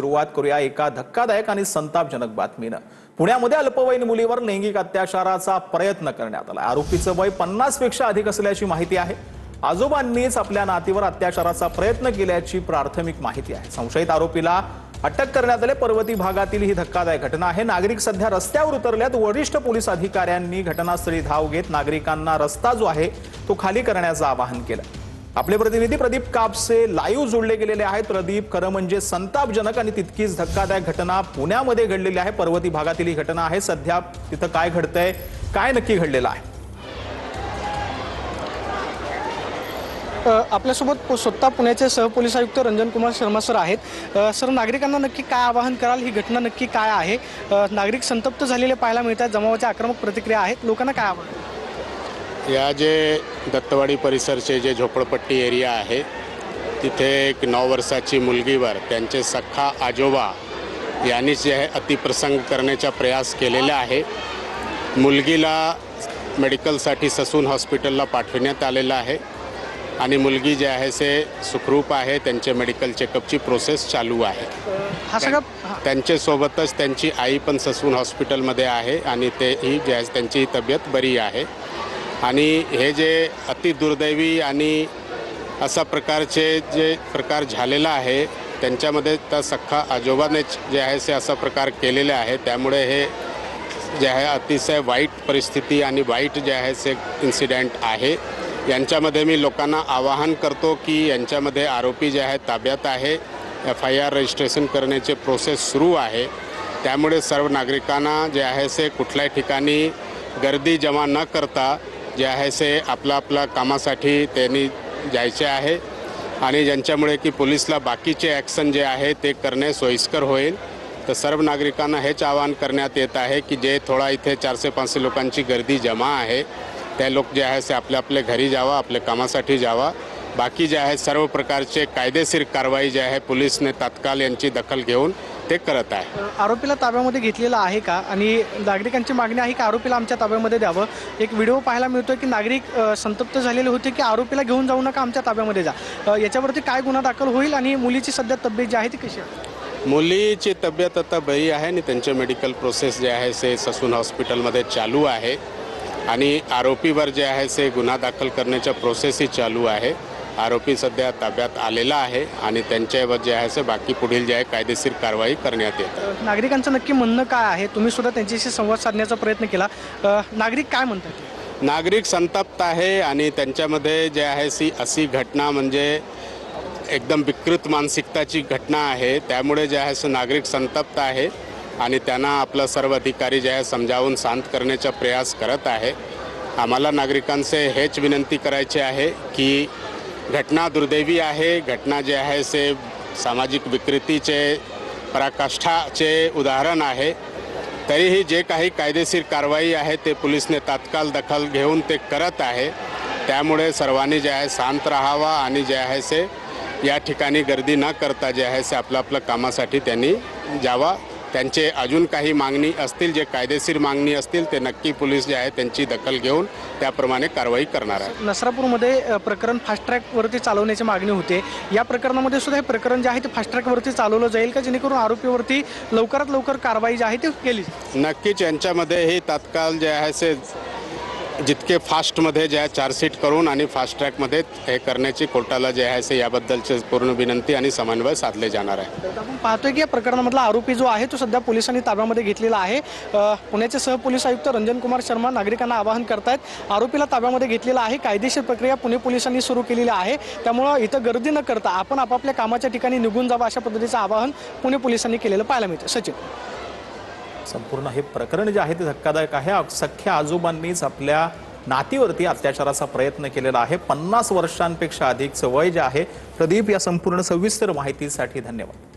सुरुवात करूया एका धक्कादायक आणि संतापजनक बातमीनं। पुण्यामध्ये अल्पवयीन मुलीवर लैंगिक अत्याचाराचा प्रयत्न करण्यात आला। आरोपीचं वय 50 पेक्षा अधिक असल्याची माहिती आहे। आजोबांनीच आपल्या नातीवर अत्याचाराचा प्रयत्न केल्याची प्राथमिक माहिती आहे। संशयित आरोपीला अटक करण्यात आले। पर्वती भागातील ही धक्कादायक घटना आहे। नागरिक सध्या रस्त्यावर उतरल्यात। वरिष्ठ पोलीस अधिकाऱ्यांनी घटनास्थळी धाव घेत नागरिकांना रस्ता जो आहे तो खाली करण्याचं आवाहन केलं। आपले प्रतिनिधी प्रदीप कापसे लाईव्ह जोडले गेलेले आहेत। प्रदीप, खरं म्हणजे संतापजनक आणि तितकीच धक्कादायक घटना पुण्यामध्ये घडलेली आहे। पर्वती भागातील ही घटना आहे। सध्या तिथं काय घडतंय, काय नक्की घडलेलं आहे? आपल्यासोबत स्वतः पुण्याचे सहपोलीस आयुक्त रंजन कुमार शर्मा सर आहेत। सर, नागरिकांना नक्की काय आवाहन कराल? ही घटना नक्की काय आहे? नागरिक संतप्त झालेले पाहायला मिळतात। जमावाच्या आक्रमक प्रतिक्रिया आहेत। लोकांना काय आवाहन? या जे दत्तवाडी परिसरचे जे झोपडपट्टी एरिया आहे तिथे एक 9 वर्षाची मुलगीवर त्यांचे सख्खा आजोबा यांनी जे आहे अतिप्रसंग करण्याचा प्रयास केलेला आहे। मुलगीला मेडिकलसाठी ससून हॉस्पिटलला पाठवण्यात आलेलं आहे आणि मुलगी जे आहे से सुखरूप आहे। त्यांचे मेडिकल चेकअपची प्रोसेस चालू आहे। त्यांच्यासोबतच त्यांची आई पण ससून हॉस्पिटलमध्ये आहे आणि तेही जे आहे त्यांची तब्येत बरी आहे। आणि हे जे अति दुर्दैवी आणि अशा प्रकारचे जे प्रकार झालेला आहे त्यांच्यामध्ये त्या सख्खा आजोबाने जे आहे से असा प्रकार केलेले आहे। त्यामुळे हे जे आहे अतिशय वाईट परिस्थिती आणि वाईट जे आहे से इन्सिडेंट आहे। यांच्यामध्ये मी लोकांना आवाहन करतो की यांच्यामध्ये आरोपी जे आहे ताब्यात आहे। FIR रजिस्ट्रेशन करण्याचे प्रोसेस सुरू आहे। त्यामुळे सर्व नागरिकांना जे आहे से कुठल्याही ठिकाणी गर्दी जमा न करता जे आहे से आपल्या कामासाठी त्यांनी जायचे आहे आणि ज्यांच्यामुळे की पोलिसला बाकीचे ॲक्शन जे आहे ते करणे सोयीस्कर होईल। तर सर्व नागरिकांना हेच आवाहन करण्यात येत आहे की जे थोडा इथे 400-500 लोकांची गर्दी जमा आहे ते लोक जे आहे से आपल्या घरी जावा, आपल्या कामासाठी जावा। बाकी जे आहे सर्व प्रकारचे कायदेशीर कारवाई जे आहे पोलिसने तात्काळ यांची दखल घेऊन ते करत आहे। आरोपीला ताब्यामध्ये घेतलेला आहे का? आणि नागरिकांची मागणी आहे की आरोपीला आमच्या ताब्यामध्ये द्यावं। एक व्हिडिओ पाहायला मिळतोय की नागरिक संतप्त झालेले होते की आरोपीला घेऊन जाऊ नका, आमच्या ताब्यामध्ये जा। याच्यावरती काय गुन्हा दाखल होईल आणि मुलीची सध्या तब्येत जी आहे ती कशी आहे? मुलीची तब्येत आता बरी आहे आणि त्यांचे मेडिकल प्रोसेस जे आहे से ससून हॉस्पिटलमध्ये चालू आहे आणि आरोपीवर जे आहे से गुन्हा दाखल करण्याच्या प्रोसेसही चालू आहे। आरोपी सध्या ताब्यात आलेला आहे आणि त्यांच्यावर जे आहे से बाकी पुढील जे आहे कायदेशीर कारवाई करण्यात येते। नागरिकांचं नक्की म्हणणं काय आहे? तुम्ही सुद्धा त्यांच्याशी संवाद साधण्याचा प्रयत्न केला। नागरिक काय म्हणतात? नागरिक संतप्त आहे आणि त्यांच्यामध्ये जे आहे अशी घटना म्हणजे एकदम विकृत मानसिकताची घटना आहे। त्यामुळे जे आहे नागरिक संतप्त आहे आणि त्यांना आपला सर्व अधिकारी जे आहे समजावून शांत करण्याचा प्रयास करत आहे। आम्हाला नागरिकांचे हेच विनंती करायची आहे की घटना दुर्दैवी आहे। घटना जे आहे से सामाजिक विकृतीचे पराकाष्ठाचे उदाहरण आहे। तरीही जे काही कायदेशीर कारवाई आहे ते पोलिसने तात्काळ दखल घेऊन ते करत आहे। त्यामुळे सर्वांनी जे आहे शांत राहावा आणि जे आहे से या ठिकाणी गर्दी न करता जे आहे से आपल्या कामासाठी त्यांनी जावा। त्यांचे अजून काही मागणी असतील, जे कायदेशीर मागणी असतील ते नक्की पोलीस जे आहे त्यांची दखल घेऊन त्याप्रमाणे कारवाई करणार आहे। नसरापूरमध्ये प्रकरण फास्ट ट्रॅकवरती चालवण्याची मागणी होते। या प्रकरणामध्ये सुद्धा हे प्रकरण जे आहे ते फास्ट ट्रॅकवरती चालवलं जाईल का, जेणेकरून आरोपीवरती लवकरात लवकर कारवाई जी आहे ती केली? नक्कीच यांच्यामध्ये हे तात्काळ जे आहे से जितके फास्टमध्ये जे आहे चार्जशीट करून आणि फास्ट ट्रॅकमध्ये हे करण्याची कोर्टाला जे आहे से याबद्दलचे पूर्ण विनंती आणि समन्वय साधले जाणार आहे। आपण पाहतोय की या प्रकरणामधला आरोपी जो आहे तो सध्या पोलिसांनी ताब्यामध्ये घेतलेला आहे। पुण्याचे सहपोलीस आयुक्त रंजन कुमार शर्मा नागरिकांना आवाहन करतायत, आरोपीला ताब्यामध्ये घेतलेला आहे। कायदेशीर प्रक्रिया पुणे पोलिसांनी सुरू केलेली आहे। त्यामुळं इथं गर्दी न करता आपण आपापल्या कामाच्या ठिकाणी निघून जावं अशा पद्धतीचं आवाहन पुणे पोलिसांनी केलेलं पाहायला मिळतं। सचिन, संपूर्ण हे प्रकरण जे आहे ते धक्कादायक आहे। सख्ख्या आजोबांनीच आपल्या नातीवरती अत्याचाराचा प्रयत्न केलेला आहे। 50 वर्षांपेक्षा अधिकचं वय जे आहे। प्रदीप, या संपूर्ण सविस्तर माहितीसाठी धन्यवाद।